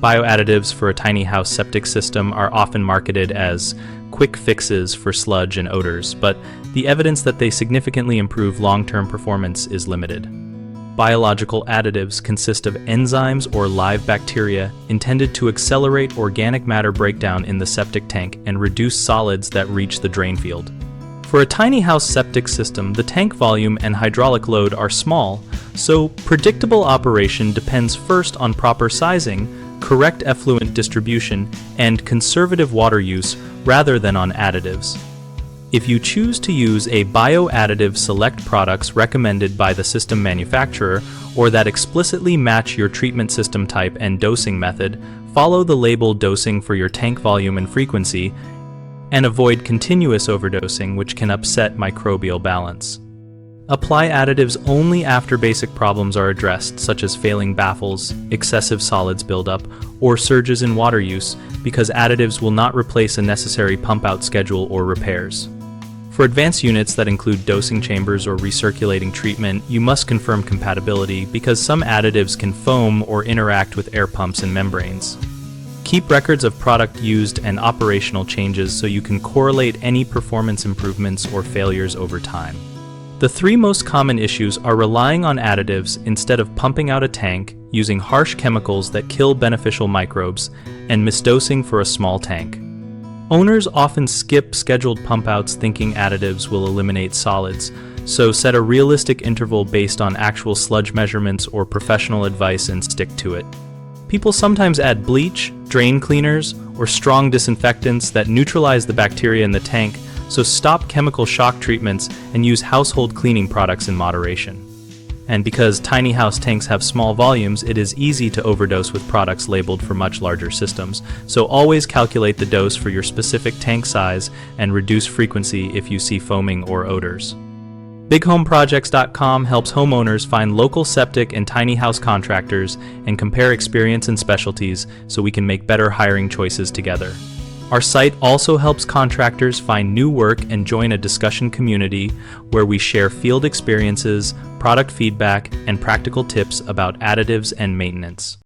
Bio-additives for a tiny house septic system are often marketed as quick fixes for sludge and odors, but the evidence that they significantly improve long-term performance is limited. Biological additives consist of enzymes or live bacteria intended to accelerate organic matter breakdown in the septic tank and reduce solids that reach the drain field. For a tiny house septic system, the tank volume and hydraulic load are small, so predictable operation depends first on proper sizing, correct effluent distribution, and conservative water use rather than on additives. If you choose to use a bio-additive, select products recommended by the system manufacturer or that explicitly match your treatment system type and dosing method, follow the label dosing for your tank volume and frequency, and avoid continuous overdosing, which can upset microbial balance. Apply additives only after basic problems are addressed, such as failing baffles, excessive solids buildup, or surges in water use, because additives will not replace a necessary pump-out schedule or repairs. For advanced units that include dosing chambers or recirculating treatment, you must confirm compatibility because some additives can foam or interact with air pumps and membranes. Keep records of product used and operational changes so you can correlate any performance improvements or failures over time. The three most common issues are relying on additives instead of pumping out a tank, using harsh chemicals that kill beneficial microbes, and misdosing for a small tank. Owners often skip scheduled pump-outs thinking additives will eliminate solids, so set a realistic interval based on actual sludge measurements or professional advice and stick to it. People sometimes add bleach, drain cleaners, or strong disinfectants that neutralize the bacteria in the tank, so stop chemical shock treatments and use household cleaning products in moderation. And because tiny house tanks have small volumes, it is easy to overdose with products labeled for much larger systems, so always calculate the dose for your specific tank size and reduce frequency if you see foaming or odors. BigHomeProjects.com helps homeowners find local septic and tiny house contractors and compare experience and specialties so we can make better hiring choices together. Our site also helps contractors find new work and join a discussion community where we share field experiences, product feedback, and practical tips about additives and maintenance.